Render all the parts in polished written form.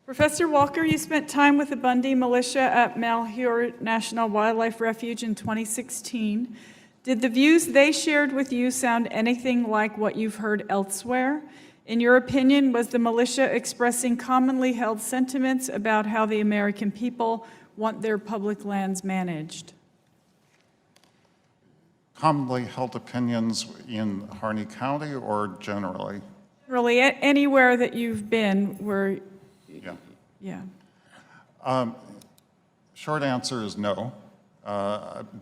Professor Walker, you spent time with the Bundy militia at Malheur National Wildlife Refuge in 2016. Did the views they shared with you sound anything like what you've heard elsewhere? In your opinion, was the militia expressing commonly held sentiments about how the American people want their public lands managed? Commonly held opinions in Harney County or generally? Really, anywhere that you've been where, Yeah. yeah. Short answer is no.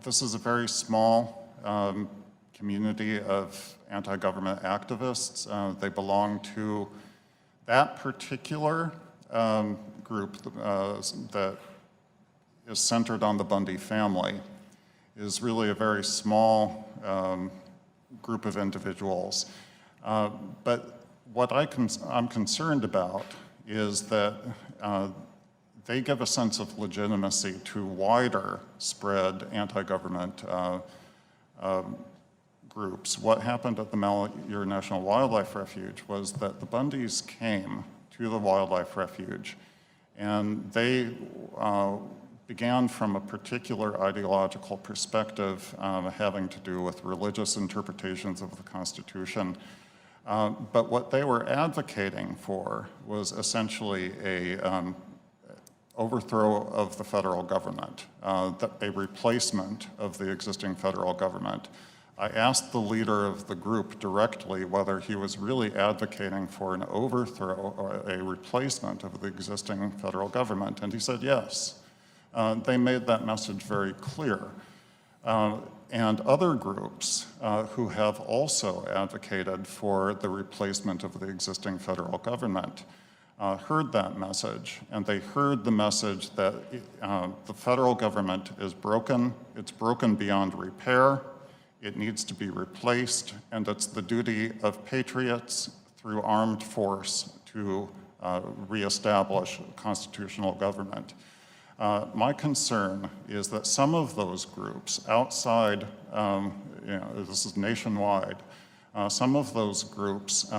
This is a very small community of anti-government activists. They belong to that particular group that is centered on the Bundy family is really a very small group of individuals. But what I'm concerned about is that they give a sense of legitimacy to wider spread anti-government groups. What happened at the Malheur National Wildlife Refuge was that the Bundys came to the wildlife refuge and they began from a particular ideological perspective having to do with religious interpretations of the Constitution. But what they were advocating for was essentially a overthrow of the federal government, a replacement of the existing federal government. I asked the leader of the group directly whether he was really advocating for an overthrow or a replacement of the existing federal government, and he said yes. They made that message very clear. And other groups who have also advocated for the replacement of the existing federal government heard that message, and they heard the message that the federal government is broken, it's broken beyond repair, it needs to be replaced, and it's the duty of patriots through armed force to reestablish constitutional government. My concern is that some of those groups outside, this is nationwide, some of those groups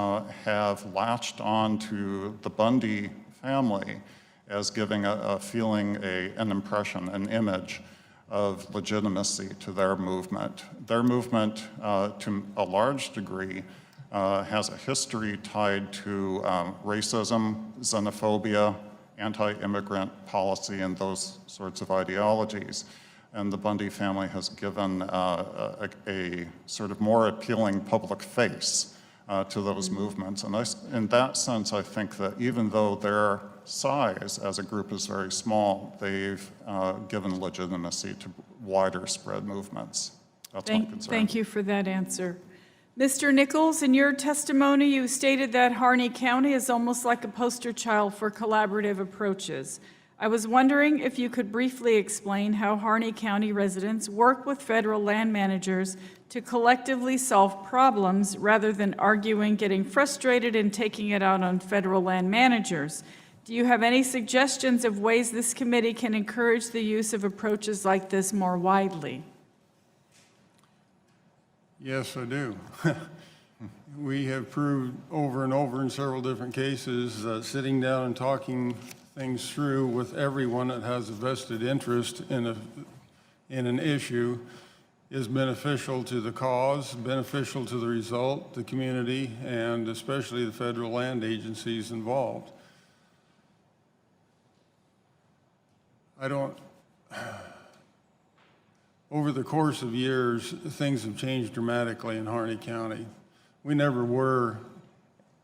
have latched on to the Bundy family as giving a feeling, an impression, an image of legitimacy to their movement. Their movement, to a large degree, has a history tied to racism, xenophobia, anti-immigrant policy, and those sorts of ideologies. And the Bundy family has given a sort of more appealing public face to those movements. And in that sense, I think that even though their size as a group is very small, they've given legitimacy to wider spread movements. That's my concern. Thank you for that answer. Mr. Nichols, in your testimony, you stated that Harney County is almost like a poster child for collaborative approaches. I was wondering if you could briefly explain how Harney County residents work with federal land managers to collectively solve problems rather than arguing, getting frustrated, and taking it out on federal land managers. Do you have any suggestions of ways this committee can encourage the use of approaches like this more widely? Yes, I do. We have proved over and over in several different cases that sitting down and talking things through with everyone that has a vested interest in an issue is beneficial to the cause, beneficial to the result, the community, and especially the federal land agencies involved. Over the course of years, things have changed dramatically in Harney County. We never were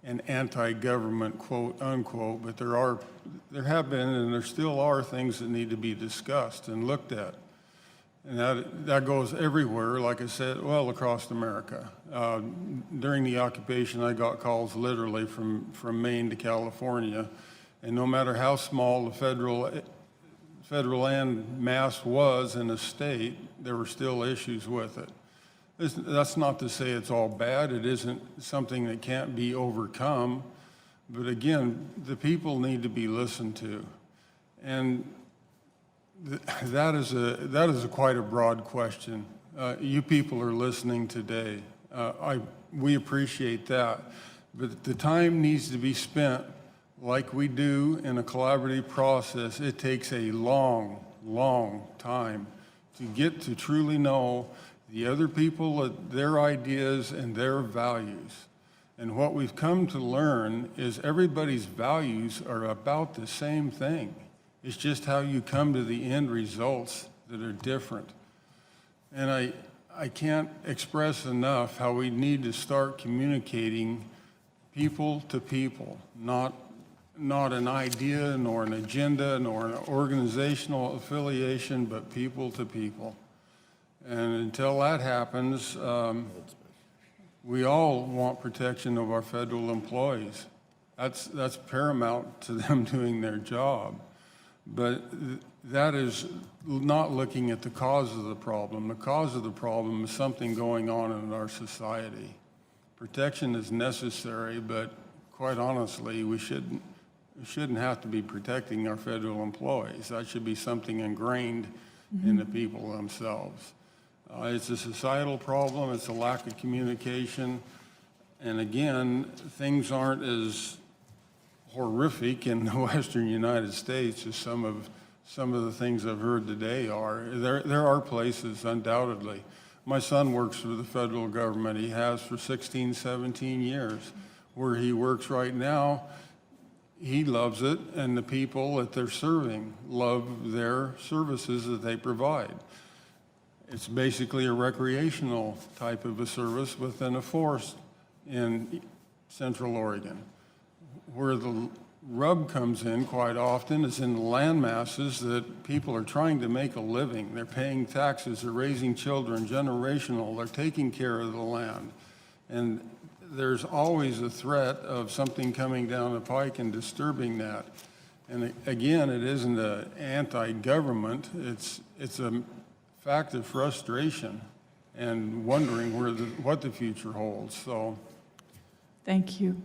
an anti-government, quote unquote, but there have been and there still are things that need to be discussed and looked at. And that goes everywhere, like I said, well, across America. During the occupation, I got calls literally from Maine to California, and no matter how small the federal land mass was in a state, there were still issues with it. That's not to say it's all bad. It isn't something that can't be overcome. But again, the people need to be listened to. And that is quite a broad question. You people are listening today. We appreciate that. But the time needs to be spent like we do in a collaborative process, it takes a long, long time to get to truly know the other people, their ideas and their values. And what we've come to learn is everybody's values are about the same thing. It's just how you come to the end results that are different. And I can't express enough how we need to start communicating people to people, not an idea nor an agenda nor an organizational affiliation, but people to people. And until that happens, we all want protection of our federal employees. That's paramount to them doing their job. But that is not looking at the cause of the problem. The cause of the problem is something going on in our society. Protection is necessary, but quite honestly, we shouldn't have to be protecting our federal employees. That should be something ingrained in the people themselves. It's a societal problem. It's a lack of communication. And again, things aren't as horrific in the Western United States as some of the things I've heard today are. There are places, undoubtedly. My son works for the federal government. He has for 16, 17 years. Where he works right now, he loves it, and the people that they're serving love their services that they provide. It's basically a recreational type of a service within a forest in Central Oregon. Where the rub comes in quite often is in the land masses that people are trying to make a living. They're paying taxes, they're raising children, generational, they're taking care of the land. And there's always a threat of something coming down the pike and disturbing that. And again, it isn't an anti-government, it's a fact of frustration and wondering what the future holds. So, Thank you.